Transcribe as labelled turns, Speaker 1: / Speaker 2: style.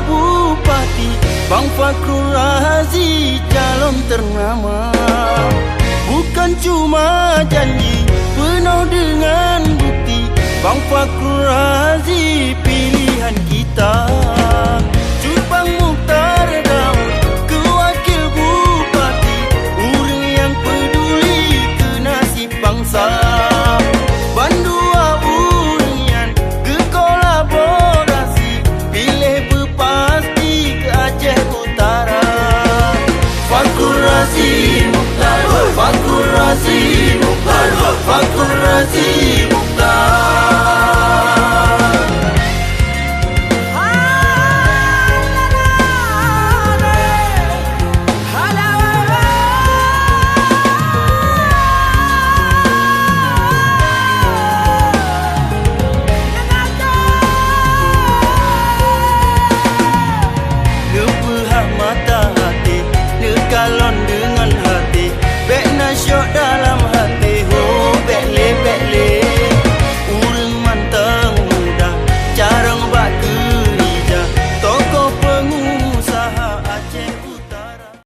Speaker 1: Bupati Bang Fakhrul Razi calon ternama. Bukan cuma janji, penuh dengan bukti. Bang Fakhrul Razi pilihan kita. Cupang Mukhtar Daud ke wakil bupati, orang yang peduli ke nasib bangsa. Bandua Unian ke kolaborasi, pilih berpasti ke Aceh Utara. Fakhrul Razi Mukhtar, Fakhrul Razi Mukhtar, Fakhrul Razi